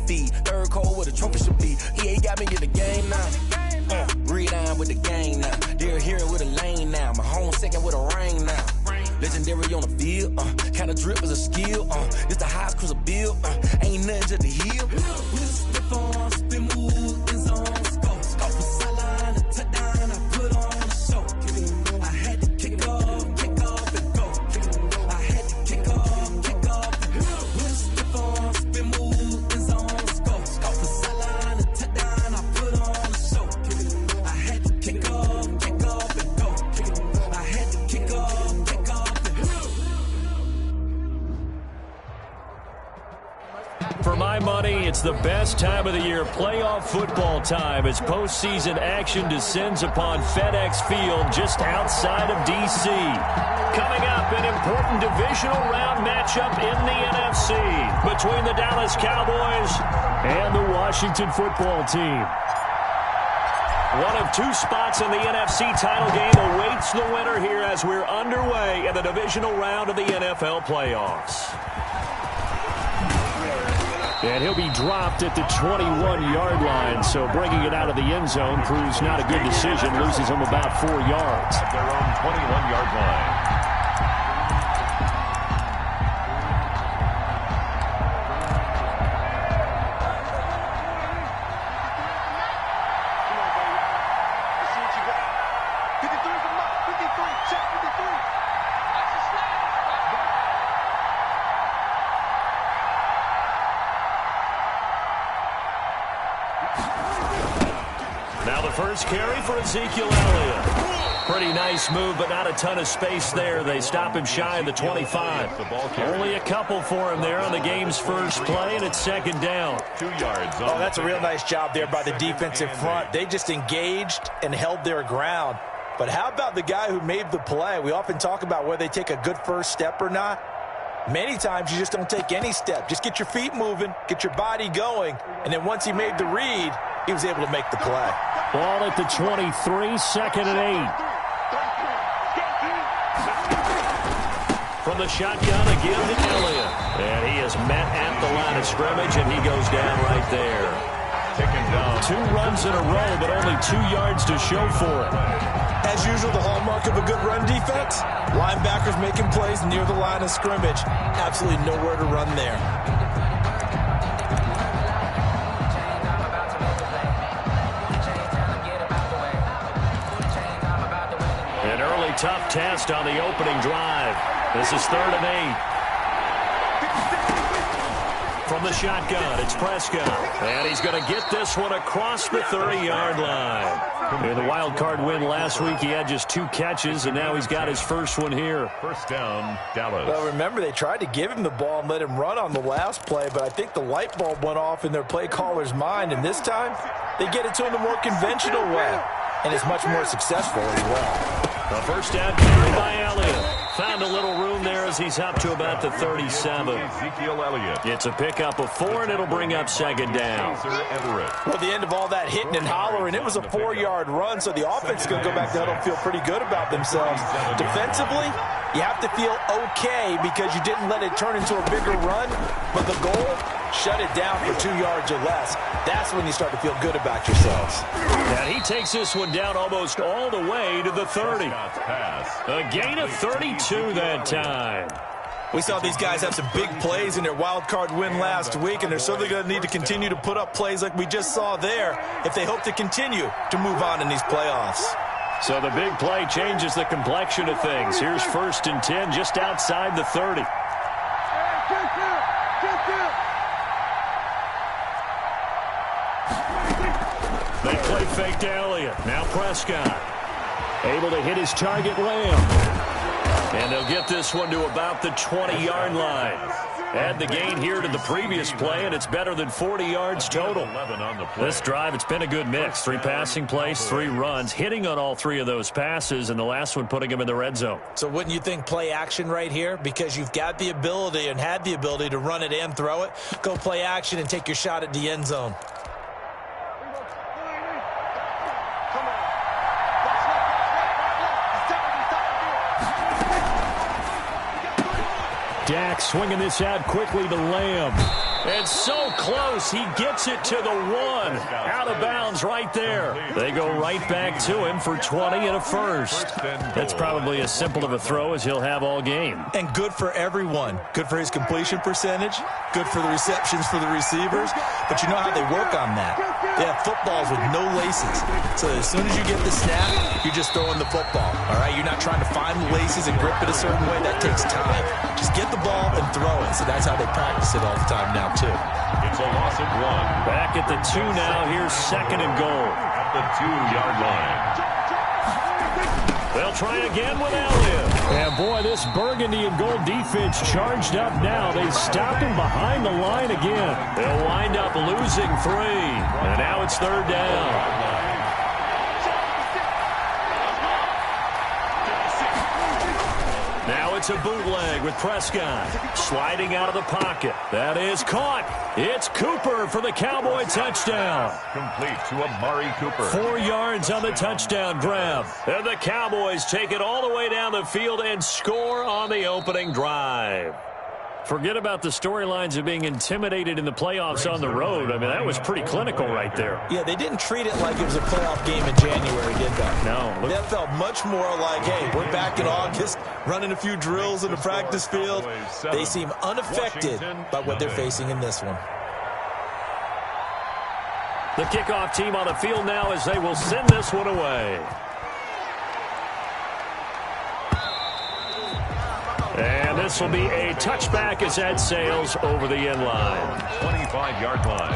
feed. Third cold where the trophy should be. EA got me in the game now. Read on with the game now. They're here with a lane now. My home second with a ring now. Legendary on the field. Kind of drip is a skill. It's the highest cruiser bill. Ain't nothing to the heel. Stiff on, spin move, in zone, scope. Scope for sideline, a touchdown. I put on a show. I had to kick off and go. I had to kick off and go. Stiff on, spin move, in zone, scope. Scope for sideline, a touchdown. I put on a show. I had to kick off and go. I had to kick off and go. For my money, it's the best time of the year, playoff football time, as postseason action descends upon FedEx Field just outside of D.C. Coming up, an important divisional round matchup in the NFC between the Dallas Cowboys and the Washington football team. One of two spots in the NFC title game awaits the winner here as we're underway in the divisional round of the NFL playoffs. And he'll be dropped at the 21-yard line, so bringing it out of the end zone proves not a good decision. Loses him about 4 yards. At their own 21-yard line. Now the first carry for Ezekiel Elliott. Pretty nice move, but not a ton of space there. They stop him shy of the 25. Only a couple for him there on the game's first play, and it's second down. 2 yards. Oh, that's a real nice job there by the defensive front. They just engaged and held their ground. But how about the guy who made the play? We often talk about whether they take a good first step or not. Many times you just don't take any step. Just get your feet moving, get your body going, and then once he made the read, he was able to make the play. Ball at the 23, second and 8. From the shotgun again to Elliott. And he is met at the line of scrimmage, and he goes down right there. Taken down. 2 runs in a row, but only 2 yards to show for it. As usual, the hallmark of a good run defense, linebackers making plays near the line of scrimmage. Absolutely nowhere to run there. An early tough test on the opening drive. This is 3rd and 8. From the shotgun, it's Prescott. And he's going to get this one across the 30-yard line. In the wild card win last week, he had just 2 catches, and now he's got his first one here. First down, Dallas. Well, remember, they tried to give him the ball and let him run on the last play, but I think the light bulb went off in their play caller's mind, and this time they get it to him the more conventional way, and it's much more successful as well. A first down carry by Elliott. Found a little room there as he's up to about the 37. Ezekiel Elliott. It's a pickup of 4, and it'll bring up second down. Well, at the end of all that hitting and hollering, it was a 4-yard run, so the offense is going to go back there and feel pretty good about themselves. Defensively, you have to feel okay because you didn't let it turn into a bigger run, but the goal, shut it down for 2 yards or less. That's when you start to feel good about yourselves. And he takes this one down almost all the way to the 30. A gain of 32 that time. We saw these guys have some big plays in their wild card win last week, and they're certainly going to need to continue to put up plays like we just saw there if they hope to continue to move on in these playoffs. So the big play changes the complexion of things. Here's 1st and 10 just outside the 30. They play fake to Elliott. Now Prescott. Able to hit his target, Lamb. And they'll get this one to about the 20-yard line. Add the gain here to the previous play, and it's better than 40 yards total. This drive, it's been a good mix. 3 passing plays, 3 runs, hitting on all 3 of those passes, and the last one putting him in the red zone. So wouldn't you think play action right here? Because you've got the ability and had the ability to run it and throw it. Go play action and take your shot at the end zone. Dak swinging this out quickly to Lamb. It's so close. He gets it to the 1. Out of bounds right there. They go right back to him for 20 and a first. That's probably as simple of a throw as he'll have all game. And good for everyone. Good for his completion percentage. Good for the receptions for the receivers. But you know how they work on that. They have footballs with no laces. So as soon as you get the snap, you're just throwing the football. All right? You're not trying to find the laces and grip it a certain way. That takes time. Just get the ball and throw it. So that's how they practice it all the time now, too. It's a loss of 1. Back at the 2 now. Here's 2nd and goal. At the 2-yard line. They'll try again with Elliott. And boy, this burgundy and gold defense charged up now. They stopped him behind the line again. They'll wind up losing 3. And now it's 3rd down. Now it's a bootleg with Prescott. Sliding out of the pocket. That is caught. It's Cooper for the Cowboy touchdown. Complete to Amari Cooper. 4 yards on the touchdown grab. And the Cowboys take it all the way down the field and score on the opening drive. Forget about the storylines of being intimidated in the playoffs on the road. I mean, that was pretty clinical right there. Yeah, they didn't treat it like it was a playoff game in January, did they? No. That felt much more like, hey, we're back in August, running a few drills in the practice field. They seem unaffected by what they're facing in this one. The kickoff team on the field now as they will send this one away. And this will be a touchback as that sails over the end line. 25-yard line.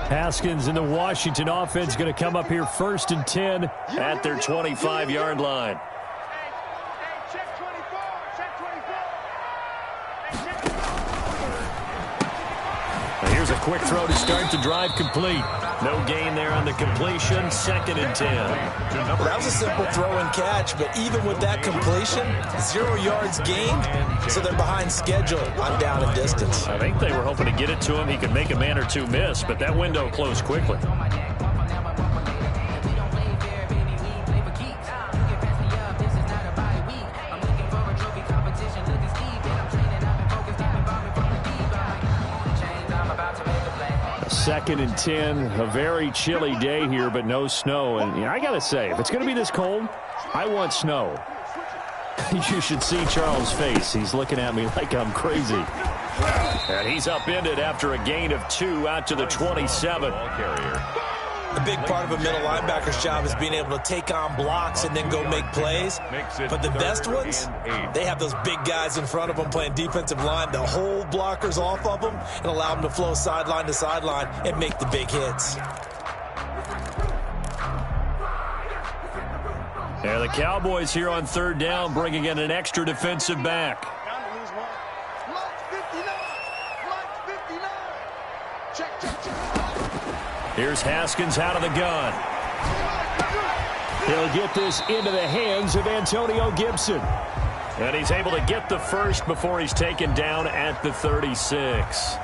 Haskins and the Washington offense going to come up here 1st and 10 at their 25-yard line. Here's a quick throw to start the drive complete. No gain there on the completion. 2nd and 10. Well, that was a simple throw and catch, but even with that completion, 0 yards gained, so they're behind schedule on down and distance. I think they were hoping to get it to him. He could make a man or two miss, but that window closed quickly. Second and 10, a very chilly day here, but no snow. And I got to say, if it's going to be this cold, I want snow. You should see Charles' face. He's looking at me like I'm crazy. And he's upended after a gain of 2 out to the 27. A big part of a middle linebacker's job is being able to take on blocks and then go make plays. But the best ones, they have those big guys in front of them playing defensive line. They'll hold blockers off of them and allow them to flow sideline to sideline and make the big hits. And the Cowboys here on 3rd down bringing in an extra defensive back. Here's Haskins out of the gun. He'll get this into the hands of Antonio Gibson. And he's able to get the first before he's taken down at the 36.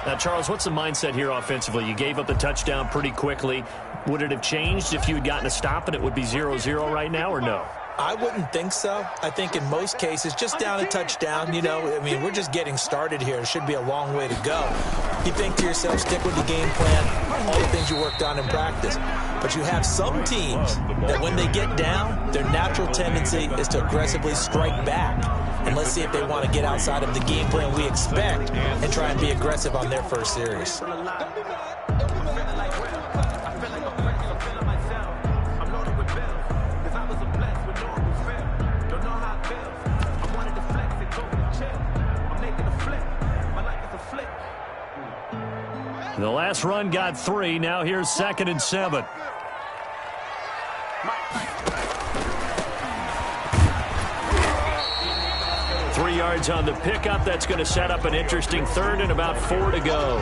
Now, Charles, what's the mindset here offensively? You gave up the touchdown pretty quickly. Would it have changed if you had gotten a stop and it would be 0-0 right now, or no? I wouldn't think so. I think in most cases, just down a touchdown, you know, I mean, we're just getting started here. It should be a long way to go. You think to yourself, stick with the game plan, all the things you worked on in practice. But you have some teams that when they get down, their natural tendency is to aggressively strike back. And let's see if they want to get outside of the game plan we expect and try and be aggressive on their first series. The last run got 3. Now here's 2nd and 7. Three yards on the pickup. That's going to set up an interesting 3rd and about 4 to go.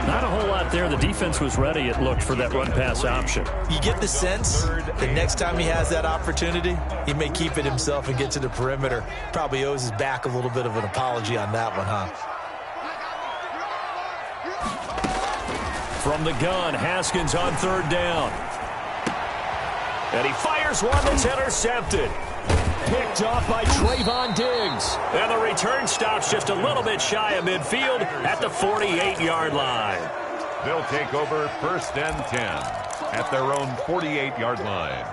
Not a whole lot there. The defense was ready, it looked, for that run-pass option. You get the sense that next time he has that opportunity, he may keep it himself and get to the perimeter. Probably owes his back a little bit of an apology on that one, huh? From the gun, Haskins on third down. And he fires one that's intercepted. Picked off by Trayvon Diggs. And the return stops just a little bit shy of midfield at the 48-yard line. They'll take over 1st and 10 at their own 48-yard line.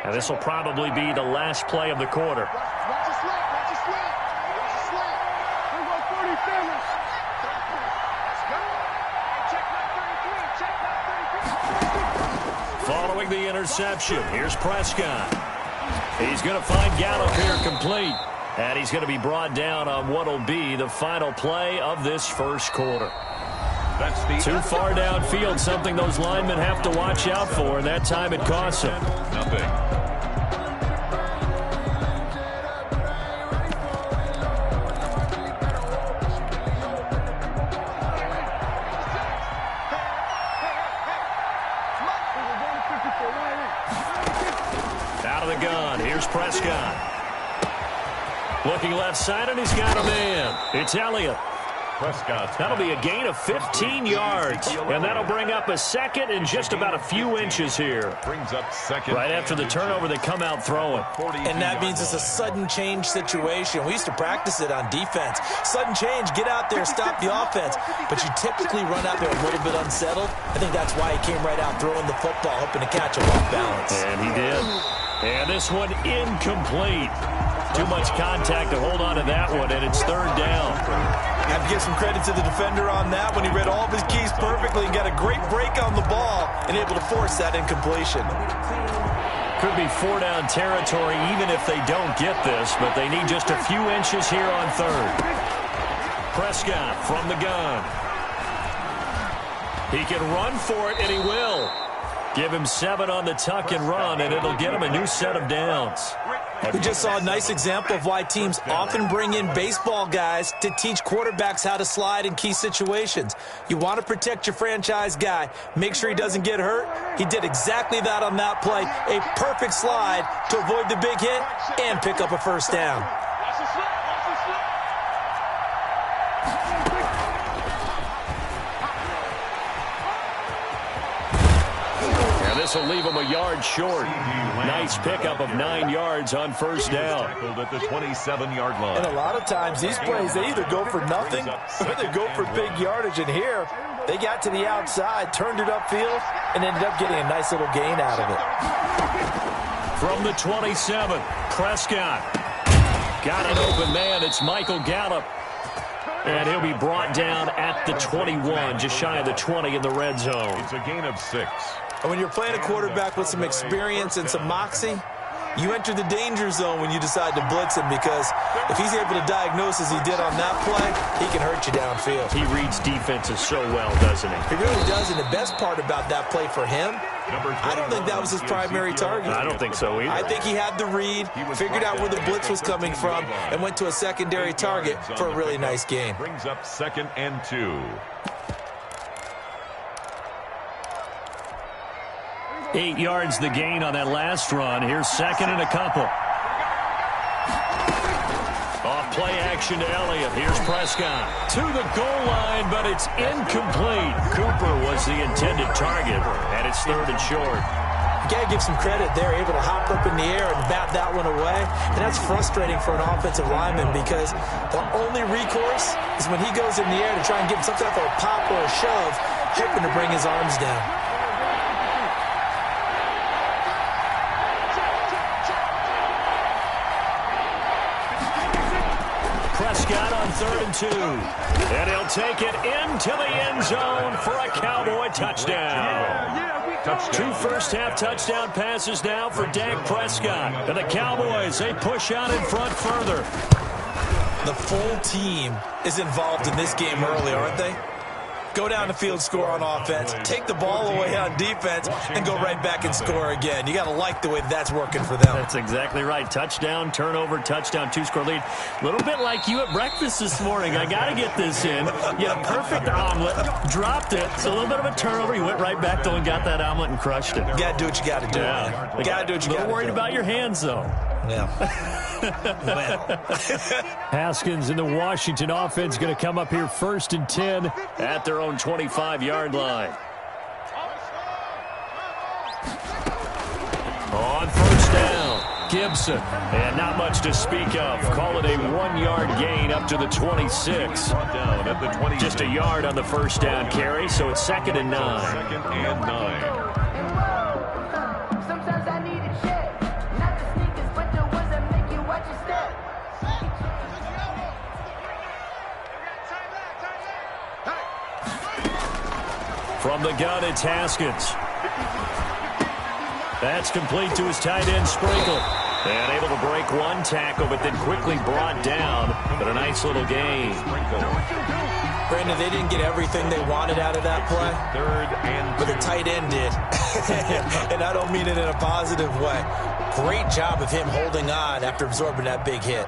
And this will probably be the last play of the quarter. Following the interception, here's Prescott. He's going to find Gallup here complete. And he's going to be brought down on what will be the final play of this first quarter. That's the Too far downfield, something those linemen have to watch out for, and that time it costs him. Nothing. Out of the gun, here's Prescott. Looking left side, and he's got a man. It's Elliott. Prescott. That'll be a gain of 15 yards, and that'll bring up a second and just about a few inches here. Brings up second. Right after the turnover, they come out throwing. And that means it's a sudden change situation. We used to practice it on defense. Sudden change, get out there, stop the offense. But you typically run out there a little bit unsettled. I think that's why he came right out throwing the football, hoping to catch him off balance. And he did. And this one incomplete. Too much contact to hold on to that one, and it's third down. I have to give some credit to the defender on that when he read all of his keys perfectly and got a great break on the ball and able to force that incompletion. Could be four-down territory even if they don't get this, but they need just a few inches here on third. Prescott from the gun. He can run for it, and he will. Give him 7 on the tuck and run, and it'll get him a new set of downs. We just saw a nice example of why teams often bring in baseball guys to teach quarterbacks how to slide in key situations. You want to protect your franchise guy. Make sure he doesn't get hurt. He did exactly that on that play. A perfect slide to avoid the big hit and pick up a first down. This will leave him a yard short. Nice pickup of 9 yards on first down. Tackled at the 27-yard line. And a lot of times these plays, they either go for nothing or they go for big yardage. And here, they got to the outside, turned it upfield, and ended up getting a nice little gain out of it. From the 27, Prescott. Got an open man. It's Michael Gallup. And he'll be brought down at the 21, just shy of the 20 in the red zone. It's a gain of 6. And when you're playing a quarterback with some experience and some moxie, you enter the danger zone when you decide to blitz him, because if he's able to diagnose as he did on that play, he can hurt you downfield. He reads defenses so well, doesn't he? He really does, and the best part about that play for him, I don't think that was his primary target. I don't think so either. I think he had the read, figured out where the blitz was coming from, and went to a secondary target for a really nice gain. Brings up 2nd and 2. 8 yards the gain on that last run. Here's 2nd and a couple. Off play action to Elliott. Here's Prescott to the goal line, but it's incomplete. Cooper was the intended target, and it's 3rd and short. You got to give some credit. They're able to hop up in the air and bat that one away, and that's frustrating for an offensive lineman, because the only recourse is when he goes in the air to try and get some type of a pop or a shove, hoping to bring his arms down. Prescott on 3rd and 2. And he'll take it into the end zone for a Cowboy touchdown. 2 first-half touchdown passes now for Dak Prescott. And the Cowboys, they push out in front further. The full team is involved in this game early, aren't they? go down the field, score on offense, take the ball away on defense, and go right back and score again. You got to like the way that's working for them. That's exactly right. Touchdown, turnover, touchdown, 2-score lead. A little bit like you at breakfast this morning. I got to get this in. You had a perfect omelet, dropped it. So a little bit of a turnover. You went right back though and got that omelet and crushed it. You got to do what you got to do, man. You got to do what you got to do. A little worried about your hands, though. Yeah. Haskins in the Washington offense going to come up here 1st and 10 at their own 25-yard line. On 1st down, Gibson. And not much to speak of. Call it a 1-yard gain up to the 26. Down at the 20. Just a yard on the 1st down carry, so it's 2nd and 9. 2nd and 9. From the gun, it's Haskins. That's complete to his tight end, Sprinkle. And able to break one tackle, but then quickly brought down. But a nice little gain. Brandon, they didn't get everything they wanted out of that play. 3rd and 2. But the tight end did. And I don't mean it in a positive way. Great job of him holding on after absorbing that big hit.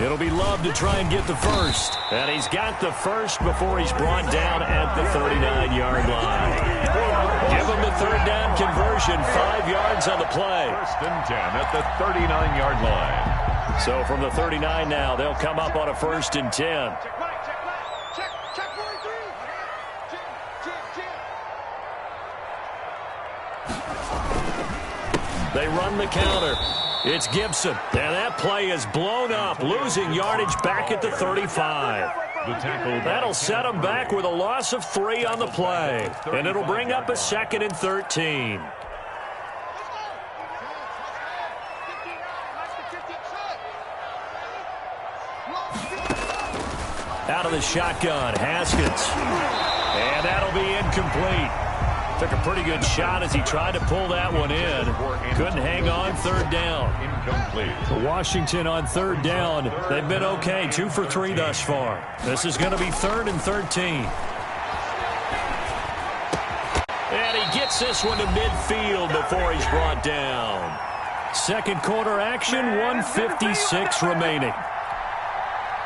It'll be Love to try and get the first. And he's got the first before he's brought down at the 39-yard line. Give him the 3rd down conversion, 5 yards on the play. 1st and 10 at the 39-yard line. So from the 39 now, they'll come up on a 1st and 10. They run the counter. It's Gibson, and that play is blown up, losing yardage back at the 35. The tackle. That'll set them back with a loss of 3 on the play, and it'll bring up a 2nd and 13. Out of the shotgun, Haskins, and that'll be incomplete. Took a pretty good shot as he tried to pull that one in. Couldn't hang on 3rd down. Incomplete. Washington on 3rd down. They've been okay, 2 for 3 thus far. This is going to be 3rd and 13. And he gets this one to midfield before he's brought down. Second quarter action, 1:56 remaining.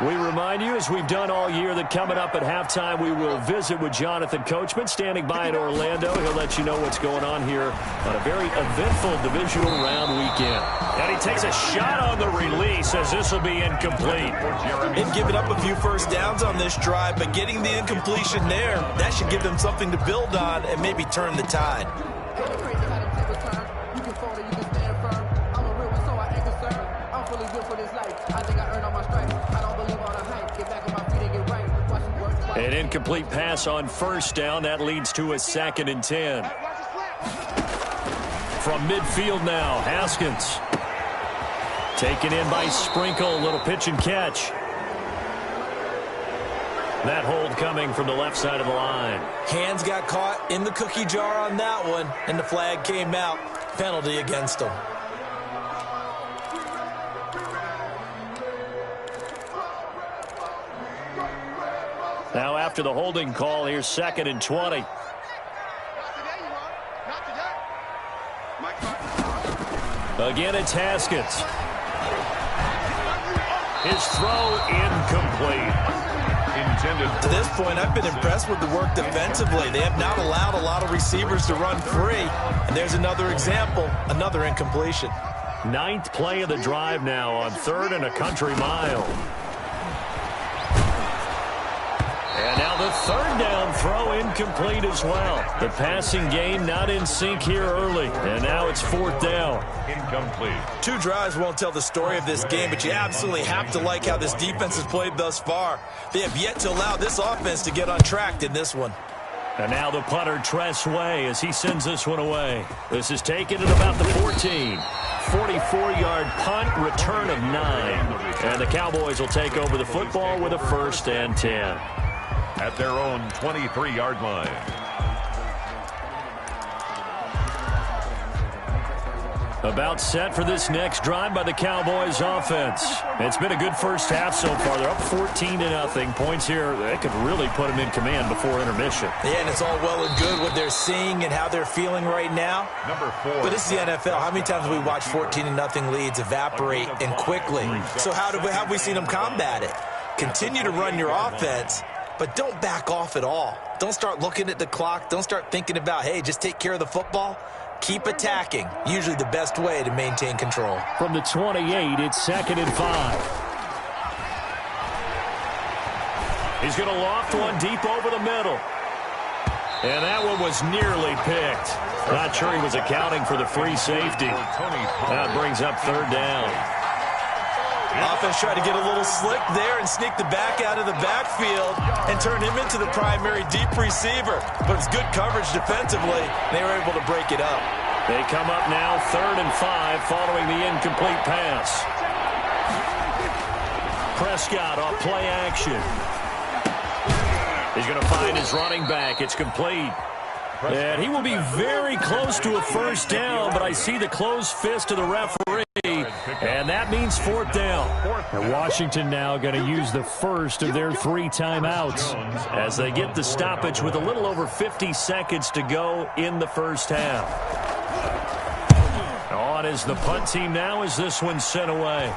We remind you, as we've done all year, that coming up at halftime, we will visit with Jonathan Coachman, standing by in Orlando. He'll let you know what's going on here on a very eventful divisional round weekend. And he takes a shot on the release as this will be incomplete. They've given up a few 1st downs on this drive, but getting the incompletion there, that should give them something to build on and maybe turn the tide. An incomplete pass on 1st down. That leads to a 2nd and 10. From midfield now, Haskins. Taken in by Sprinkle. Little pitch and catch. That hold coming from the left side of the line. Hands got caught in the cookie jar on that one, and the flag came out. Penalty against him. Now after the holding call, here's 2nd and 20. Again, it's Haskins. His throw incomplete. To this point, I've been impressed with the work defensively. They have not allowed a lot of receivers to run free. And there's another example, another incompletion. 9th play of the drive now on 3rd and a country mile. And now the 3rd down throw incomplete as well. The passing game not in sync here early. And now it's 4th down. Incomplete. 2 drives won't tell the story of this game, but you absolutely have to like how this defense has played thus far. They have yet to allow this offense to get untracked in this one. And now the punter, Tress Way, as he sends this one away. This is taken at about the 14. 44-yard punt, return of 9. And the Cowboys will take over the football with a 1st and 10. At their own 23-yard line. About set for this next drive by the Cowboys offense. It's been a good first half so far. They're up 14-0. Points here, they could really put them in command before intermission. Yeah, and it's all well and good what they're seeing and how they're feeling right now. Number 4. But this is the NFL. How many times have we watched 14-0 leads evaporate and quickly? So how have we seen them combat it? Continue to run your offense, but don't back off at all. Don't start looking at the clock. Don't start thinking about, hey, just take care of the football. Keep attacking. Usually the best way to maintain control. From the 28, it's 2nd and 5. He's going to loft one deep over the middle. And that one was nearly picked. Not sure he was accounting for the free safety. That brings up 3rd down. Offense tried to get a little slick there and sneak the back out of the backfield and turn him into the primary deep receiver. But it's good coverage defensively. They were able to break it up. They come up now 3rd and 5 following the incomplete pass. Prescott off play action. He's going to find his running back. It's complete. And he will be very close to a first down, but I see the closed fist of the referee. And that means 4th down. And Washington now going to use the first of their 3 timeouts as they get the stoppage with a little over 50 seconds to go in the first half. On is the punt team now as this one's sent away.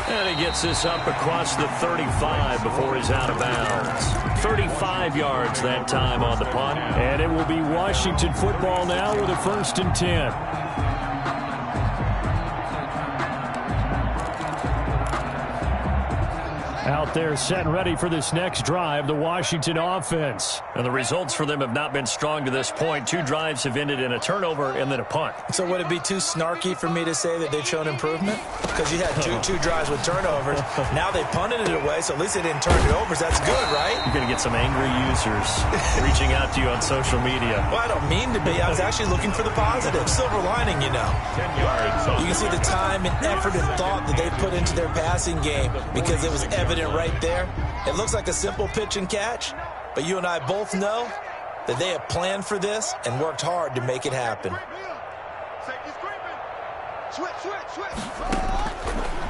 And he gets this up across the 35 before he's out of bounds. 35 yards that time on the punt. And it will be Washington football now with a 1st and 10. Out there set and ready for this next drive, the Washington offense. And the results for them have not been strong to this point. 2 drives have ended in a turnover and then a punt. So would it be too snarky for me to say that they've shown improvement? Because you had two drives with turnovers. Now they punted it away, so at least they didn't turn it over. So that's good, right? You're going to get some angry users reaching out to you on social media. Well, I don't mean to be. I was actually looking for the positive. Silver lining, you know. 10 yards. You can see the time and effort and thought that they put into their passing game because it was evident right there. It looks like a simple pitch and catch, but you and I both know that they have planned for this and worked hard to make it happen.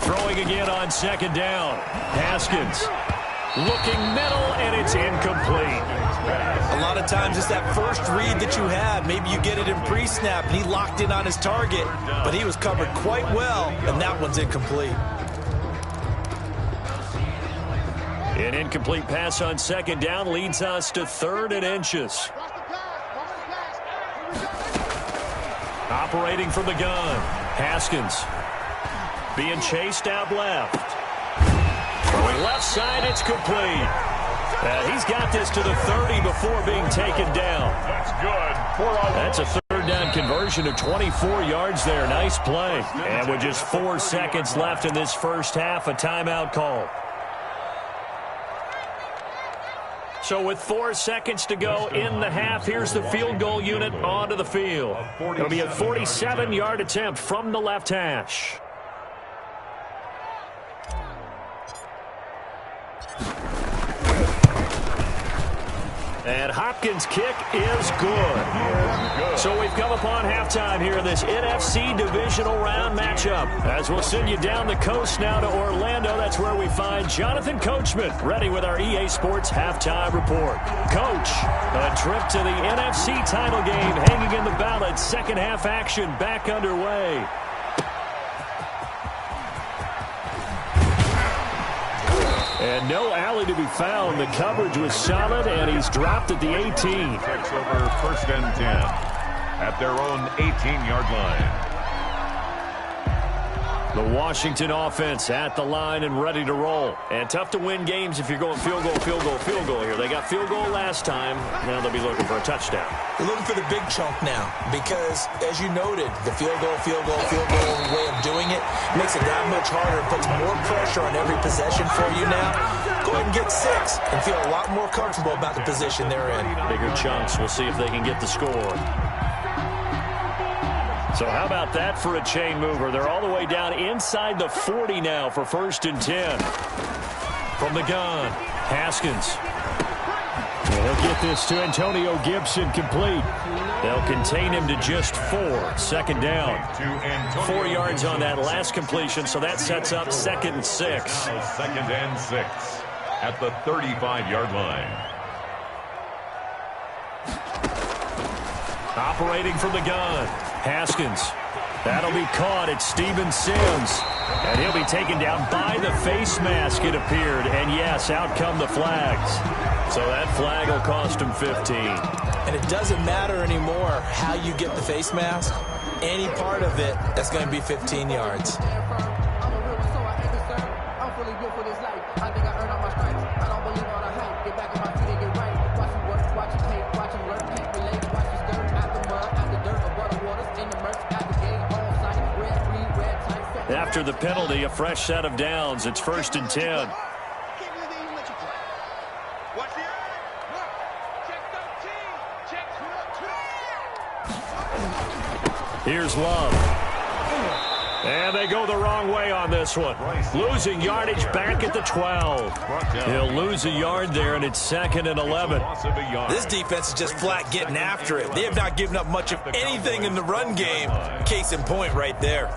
Throwing again on 2nd down. Haskins looking middle, and it's incomplete. A lot of times it's that first read that you have. Maybe you get it in pre-snap, and he locked in on his target, but he was covered quite well, and that one's incomplete. An incomplete pass on 2nd down leads us to 3rd and inches. Operating from the gun. Haskins being chased out left. Throwing left side, it's complete. He's got this to the 30 before being taken down. That's good. That's a 3rd down conversion of 24 yards there. Nice play. And with just 4 seconds left in this first half, a timeout call. So with 4 seconds to go in the half, here's the field goal unit onto the field. It'll be a 47-yard attempt from the left hash. And Hopkins' kick is good. So we've come upon halftime here in this NFC divisional round matchup. As we'll send you down the coast now to Orlando, that's where we find Jonathan Coachman ready with our EA Sports halftime report. Coach, a trip to the NFC title game hanging in the balance. Second half action back underway. And no alley to be found. The coverage was solid, and he's dropped at the 18. Takes over 1st and 10 at their own 18-yard line. The Washington offense at the line and ready to roll. And tough to win games if you're going field goal, field goal, field goal here. They got field goal last time. Now they'll be looking for a touchdown. They're looking for the big chunk now because, as you noted, the field goal way of doing it makes it that much harder. It puts more pressure on every possession for you now. Go ahead and get 6 and feel a lot more comfortable about the position they're in. Bigger chunks. We'll see if they can get the score. So how about that for a chain mover? They're all the way down inside the 40 now for 1st and 10. From the gun, Haskins. And he'll get this to Antonio Gibson complete. They'll contain him to just 4. Second down. 4 yards on that last completion, so that sets up 2nd and 6. Now 2nd and 6 at the 35-yard line. Operating from the gun, Haskins. That'll be caught at Steven Sims. And he'll be taken down by the face mask, it appeared. And yes, out come the flags. So that flag will cost him 15. And it doesn't matter anymore how you get the face mask. Any part of it, that's going to be 15 yards. After the penalty, a fresh set of downs. It's 1st and 10. Here's Love. And they go the wrong way on this one. Losing yardage back at the 12. He'll lose a yard there, and it's 2nd and 11. This defense is just flat getting after it. They have not given up much of anything in the run game. Case in point right there.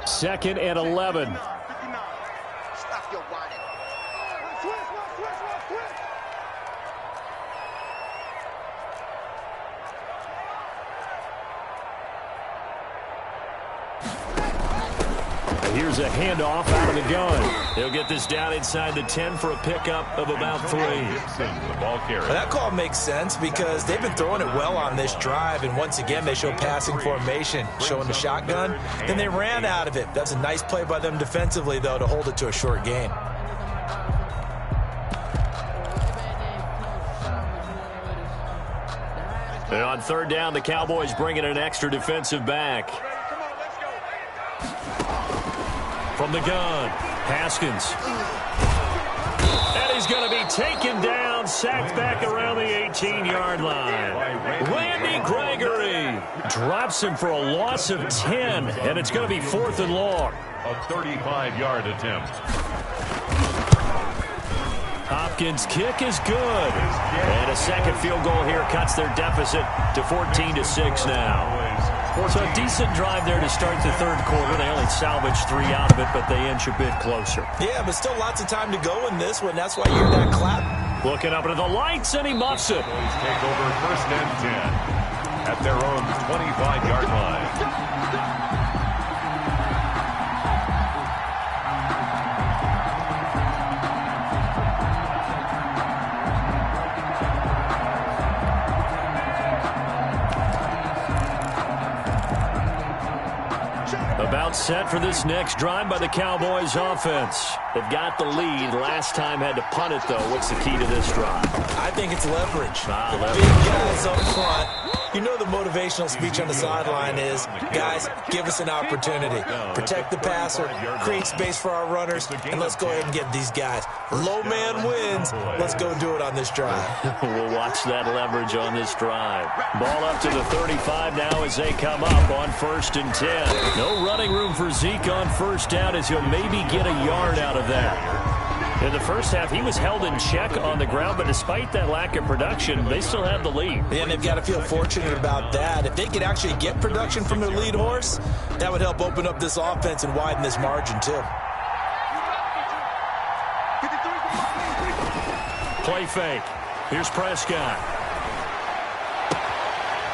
Second and 11. Here's a handoff out of the gun. They'll get this down inside the 10 for a pickup of about 3. The ball carrier. That call makes sense because they've been throwing it well on this drive, and once again they show passing formation, showing the shotgun. Then they ran out of it. That's a nice play by them defensively, though, to hold it to a short gain. And on 3rd down, the Cowboys bring in an extra defensive back. From the gun, Haskins. And he's going to be taken down, sacked back around the 18-yard line. Randy Gregory drops him for a loss of 10, and it's going to be 4th and long. A 35-yard attempt. Hopkins' kick is good. And a second field goal here cuts their deficit to 14-6 now. So a decent drive there to start the 3rd quarter. They only salvaged 3 out of it, but they inch a bit closer. Yeah, but still lots of time to go in this one. That's why you hear that clap. Looking up into the lights, and he muffs it. Boys take over 1st and 10 at their own 25-yard line. About set for this next drive by the Cowboys offense. They've got the lead. Last time had to punt it, though. What's the key to this drive? I think it's leverage. Leverage. Big guys up front. You know the motivational speech on the sideline is, guys, give us an opportunity. Protect the passer, create space for our runners, and let's go ahead and get these guys. Low man wins. Let's go do it on this drive. We'll watch that leverage on this drive. Ball up to the 35 now as they come up on 1st and 10. No running room for Zeke on 1st down as he'll maybe get a yard out of that. In the first half, he was held in check on the ground, but despite that lack of production, they still have the lead. And they've got to feel fortunate about that. If they could actually get production from their lead horse, that would help open up this offense and widen this margin, too. Play fake. Here's Prescott.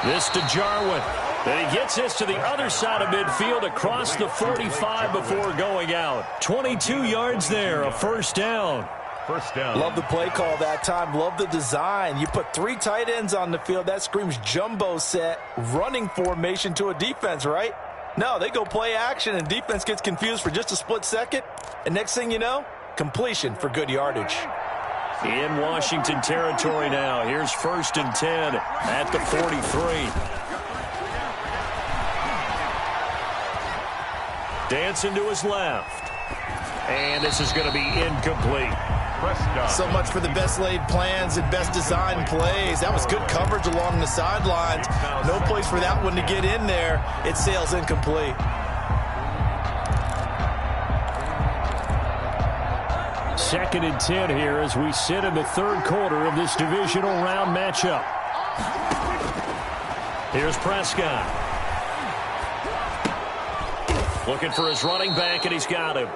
This to Jarwin. Then he gets this to the other side of midfield across the 45 before going out. 22 yards there, a 1st down. 1st down. Love the play call that time. Love the design. You put 3 tight ends on the field. That screams jumbo set, running formation to a defense, right? No, they go play action, and defense gets confused for just a split second. And next thing you know, completion for good yardage. In Washington territory now. Here's 1st and 10 at the 43. Dancing to his left. And this is going to be incomplete. So much for the best laid plans and best designed plays. That was good coverage along the sidelines. No place for that one to get in there. It sails incomplete. 2nd and 10 here as we sit in the third quarter of this divisional round matchup. Here's Prescott. Looking for his running back, and he's got him.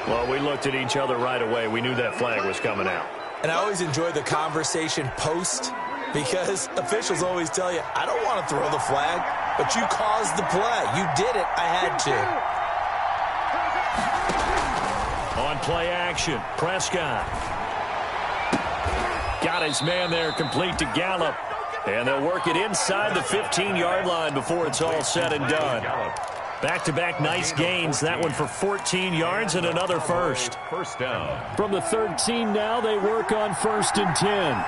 Well, we looked at each other right away. We knew that flag was coming out. And I always enjoy the conversation post because officials always tell you, I don't want to throw the flag, but you caused the play. You did it. I had to. On play action, Prescott. Got his man there, complete to Gallup. And they'll work it inside the 15-yard line before it's all said and done. Back-to-back nice gains. That one for 14 yards and another first. First down. From the 13 now, they work on 1st and 10.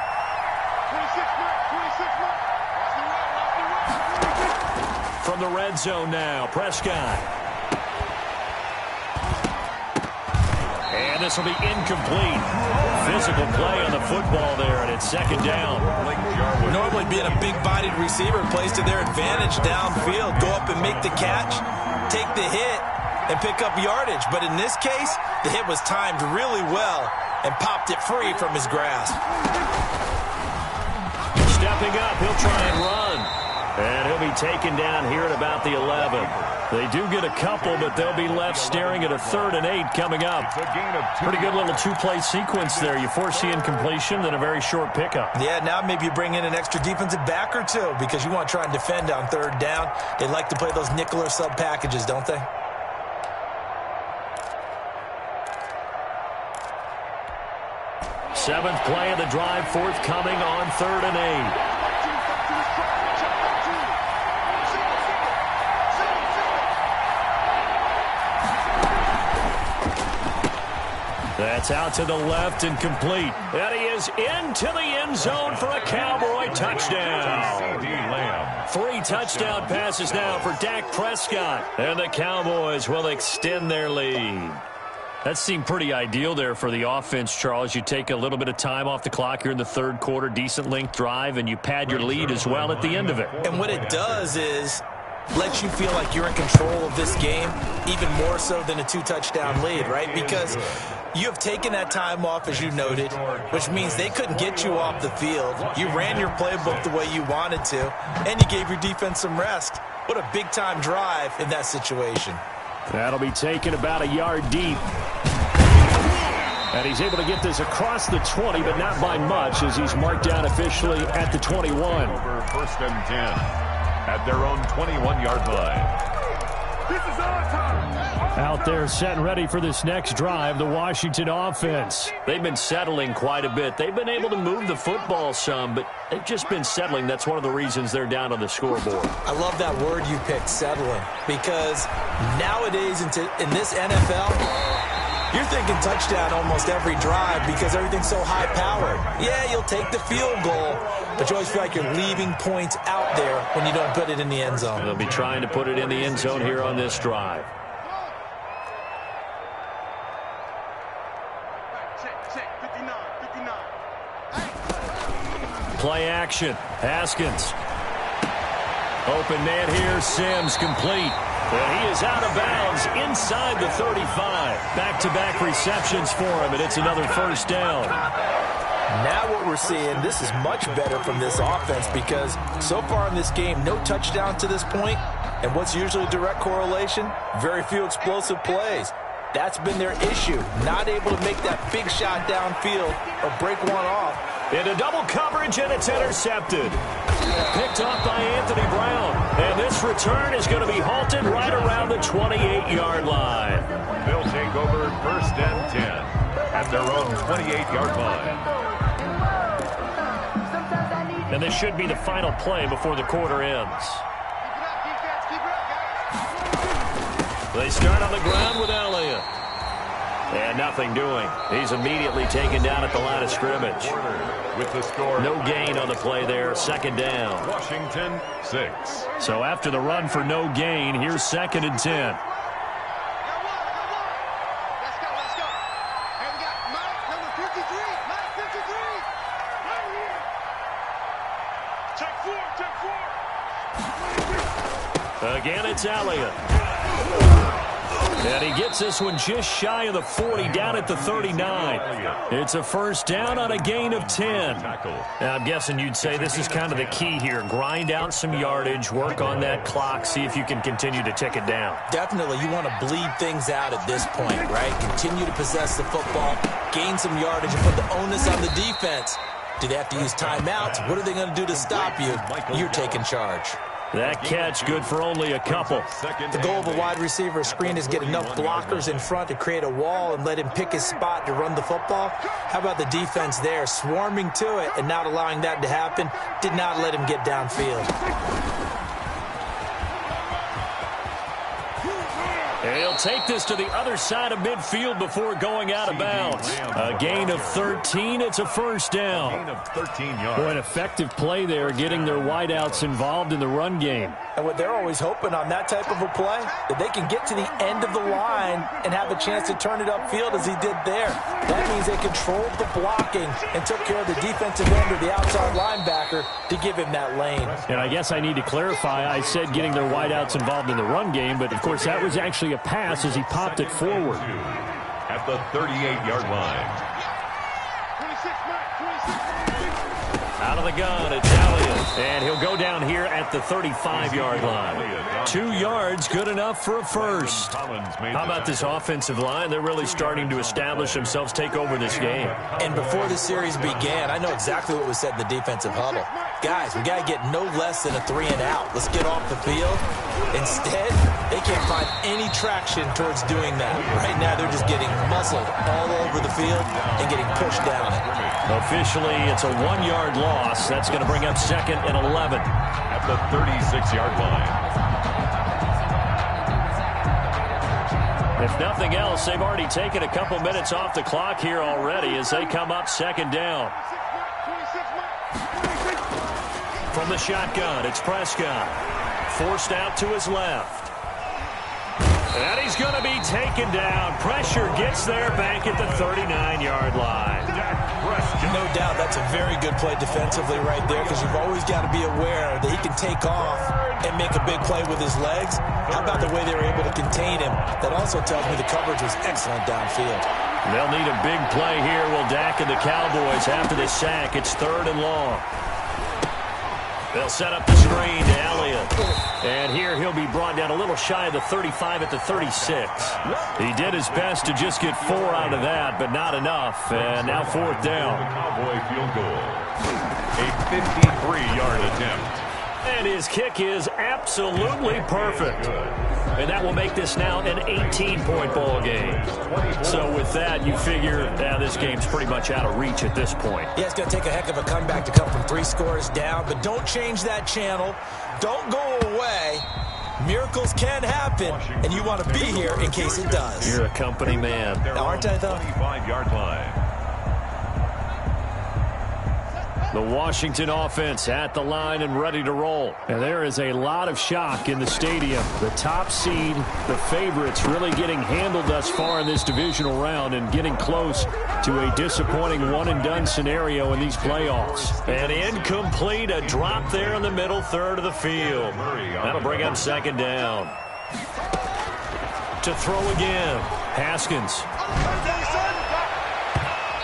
From the red zone now, Prescott. And this will be incomplete. Physical play on the football there, and it's 2nd down. Normally being a big-bodied receiver plays to their advantage downfield. Go up and make the catch, take the hit, and pick up yardage. But in this case, the hit was timed really well and popped it free from his grasp. Stepping up, he'll try and run. And he'll be taken down here at about the 11. They do get a couple, but they'll be left staring at a 3rd and 8 coming up. Pretty good little two-play sequence there. You force the incompletion, then a very short pickup. Yeah, now maybe you bring in an extra defensive back or two because you want to try and defend on 3rd down. They like to play those nickel or sub packages, don't they? Seventh play of the drive, forthcoming on 3rd and 8. That's out to the left and complete. And he is into the end zone for a Cowboy touchdown. 3 touchdown passes now for Dak Prescott. And the Cowboys will extend their lead. That seemed pretty ideal there for the offense, Charles. You take a little bit of time off the clock here in the 3rd quarter, decent length drive, and you pad your lead as well at the end of it. And what it does is lets you feel like you're in control of this game, even more so than a 2-touchdown lead, right? Because you have taken that time off, as you noted, which means they couldn't get you off the field. You ran your playbook the way you wanted to, and you gave your defense some rest. What a big-time drive in that situation. That'll be taken about a yard deep. And he's able to get this across the 20, but not by much, as he's marked down officially at the 21. Over 1st and 10. At their own 21-yard line. This is our time. Out there set and ready for this next drive, the Washington offense. They've been settling quite a bit. They've been able to move the football some, but they've just been settling. That's one of the reasons they're down on the scoreboard. I love that word you picked, settling, because nowadays in this NFL, you're thinking touchdown almost every drive because everything's so high-powered. Yeah, you'll take the field goal, but you always feel like you're leaving points out there when you don't put it in the end zone. They'll be trying to put it in the end zone here on this drive. Play action. Haskins. Open man here. Sims complete. And he is out of bounds inside the 35. Back-to-back receptions for him, and it's another 1st down. Now what we're seeing, this is much better from this offense because so far in this game, no touchdown to this point, and what's usually a direct correlation? Very few explosive plays. That's been their issue, not able to make that big shot downfield or break one off. Into double coverage, and it's intercepted. Picked off by Anthony Brown. And this return is going to be halted right around the 28-yard line. They'll take over 1st and 10 at their own 28-yard line. And this should be the final play before the quarter ends. They start on the ground with Elliott. And nothing doing. He's immediately taken down at the line of scrimmage. With the score. No gain on the play there. 2nd down. Washington 6. So after the run for no gain, here's 2nd and 10. Again, it's Elliott. And he gets this one just shy of the 40, down at the 39. It's a first down on a gain of 10. Now, I'm guessing you'd say this is kind of the key here. Grind out some yardage, work on that clock, see if you can continue to tick it down. Definitely, you want to bleed things out at this point, right? Continue to possess the football, gain some yardage, and put the onus on the defense. Do they have to use timeouts? What are they going to do to stop you? You're taking charge. That catch good for only a couple. The goal of a wide receiver screen is get enough blockers in front to create a wall and let him pick his spot to run the football. How about the defense there, swarming to it and not allowing that to happen? Did not let him get downfield. And he'll take this to the other side of midfield before going out of bounds. A gain of 13. It's a first down. Gain of 13 yards. Boy, an effective play there, getting their wideouts involved in the run game. And what they're always hoping on that type of a play, that they can get to the end of the line and have a chance to turn it upfield as he did there. That means they controlled the blocking and took care of the defensive end or the outside linebacker to give him that lane. And I guess I need to clarify, I said getting their wideouts involved in the run game, but of course that was actually a pass as he popped it forward. At the 38-yard line. Out of the gun, it's Elliott. And he'll go down here at the 35-yard line. 2 yards, good enough for a first. How about this offensive line? They're really starting to establish themselves, take over this game. And before the series began, I know exactly what was said in the defensive huddle. Guys, we got to get no less than a 3-and-out. Let's get off the field. Instead, they can't find any traction towards doing that. Right now, they're just getting muscled all over the field and getting pushed down it. Officially, it's a 1-yard loss. That's going to bring up 2nd and 11. At the 36-yard line. If nothing else, they've already taken a couple minutes off the clock here already as they come up 2nd down. From the shotgun, it's Prescott. Forced out to his left. And he's going to be taken down. Pressure gets there back at the 39-yard line. No doubt that's a very good play defensively right there because you've always got to be aware that he can take off and make a big play with his legs. How about the way they were able to contain him? That also tells me the coverage was excellent downfield. They'll need a big play here, will Dak and the Cowboys after this sack. It's 3rd and long. They'll set up the screen to Elliott. And here he'll be brought down a little shy of the 35 at the 36. He did his best to just get 4 out of that, but not enough. And now 4th down. Cowboy field goal. A 53-yard attempt. And his kick is absolutely perfect. And that will make this now an 18-point ball game. So with that, you figure this game's pretty much out of reach at this point. Yeah, it's going to take a heck of a comeback to come from 3 scores down, but don't change that channel. Don't go away. Miracles can happen, and you want to be here in case it does. You're a company man. Now, aren't I, though? 25-yard line. The Washington offense at the line and ready to roll. And there is a lot of shock in the stadium. The top seed, the favorites, really getting handled thus far in this divisional round and getting close to a disappointing one-and-done scenario in these playoffs. And incomplete, a drop there in the middle third of the field. That'll bring up 2nd down. To throw again, Haskins.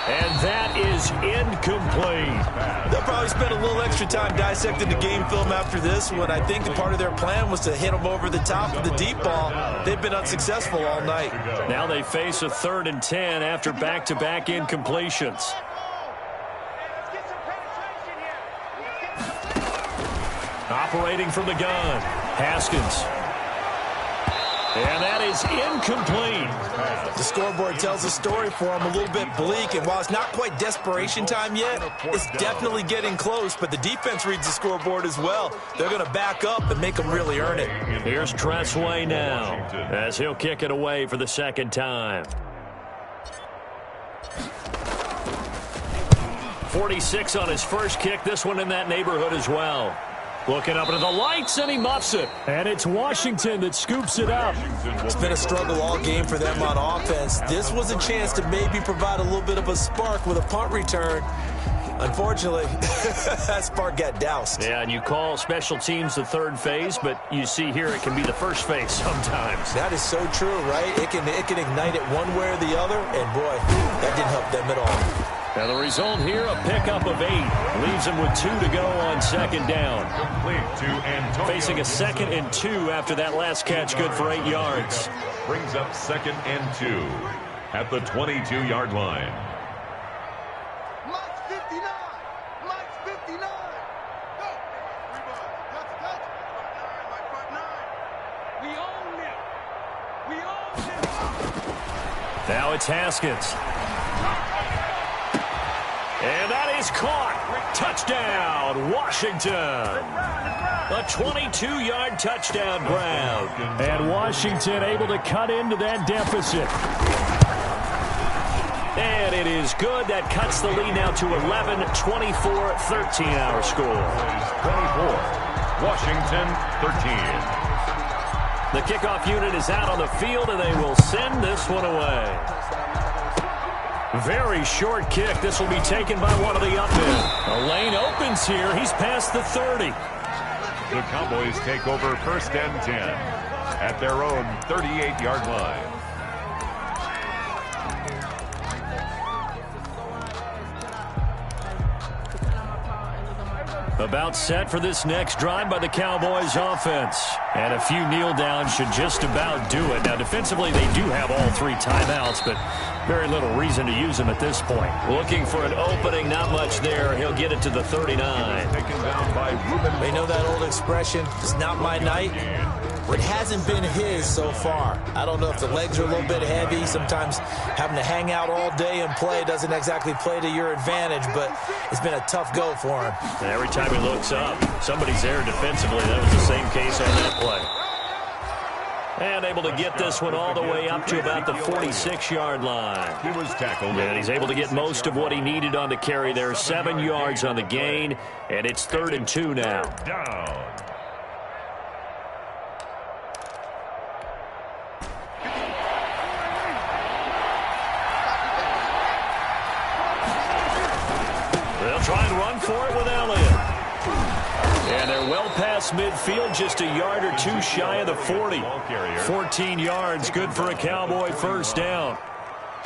And that is incomplete. They'll probably spend a little extra time dissecting the game film after this one. I think the part of their plan was to hit them over the top of the deep ball. They've been unsuccessful all night. Now they face a 3rd and 10 after back-to-back incompletions. Operating from the gun, Haskins. And that is incomplete. The scoreboard tells a story for them, a little bit bleak, and while it's not quite desperation time yet, it's definitely getting close, but the defense reads the scoreboard as well. They're going to back up and make them really earn it. Here's Tressway now as he'll kick it away for the 2nd time. 46 on his first kick, this one in that neighborhood as well. Looking up into the lights, and he muffs it. And it's Washington that scoops it up. It's been a struggle all game for them on offense. This was a chance to maybe provide a little bit of a spark with a punt return. Unfortunately, that spark got doused. Yeah, and you call special teams the third phase, but you see here it can be the first phase sometimes. That is so true, right? It can ignite it one way or the other, and boy, that didn't help them at all. Now the result here, a pickup of 8. Leaves them with 2 to go on second down. Complete to Antonio. Facing a 2nd and 2 after that last catch, good for 8 yards. Brings up 2nd and 2 at the 22-yard line. Mike's 59. Mike's 59. Go. Touch. Mike 59. We own it. We own it. Now it's Haskins. And that is caught. Touchdown, Washington. A 22-yard touchdown grab. And Washington able to cut into that deficit. And it is good. That cuts the lead now to 11, 24-13 our score. 24, Washington 13. The kickoff unit is out on the field, and they will send this one away. Very short kick. This will be taken by one of the up men. The lane opens here. He's past the 30. The Cowboys take over 1st and 10 at their own 38-yard line. About set for this next drive by the Cowboys offense. And a few kneel downs should just about do it. Now, defensively, they do have all 3 timeouts, but very little reason to use them at this point. Looking for an opening, not much there. He'll get it to the 39. Taken down by Ruben. They know that old expression, it's not my night. It hasn't been his so far. I don't know if the legs are a little bit heavy. Sometimes having to hang out all day and play doesn't exactly play to your advantage, but it's been a tough go for him. And every time he looks up, somebody's there defensively. That was the same case on that play. And able to get this one all the way up to about the 46-yard line. He was tackled. And he's able to get most of what he needed on the carry there. 7 yards on the gain, and it's 3rd and 2 now. Down. They'll try and run for it with Elliott. And they're well past midfield, just a yard or 2 shy of the 40. 14 yards, good for a Cowboy first down.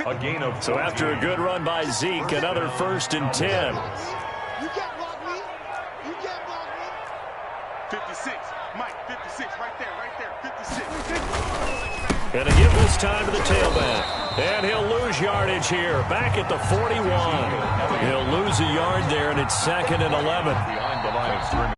A gain of 14. So after a good run by Zeke, another 1st and 10. You can't block me. You can't block me. 56. Mike, 56. Right there. 56. And to give this time to the tailback. And he'll lose yardage here. Back at the 41. He'll lose a yard there, and it's 2nd and 11. Behind the line of scrimmage.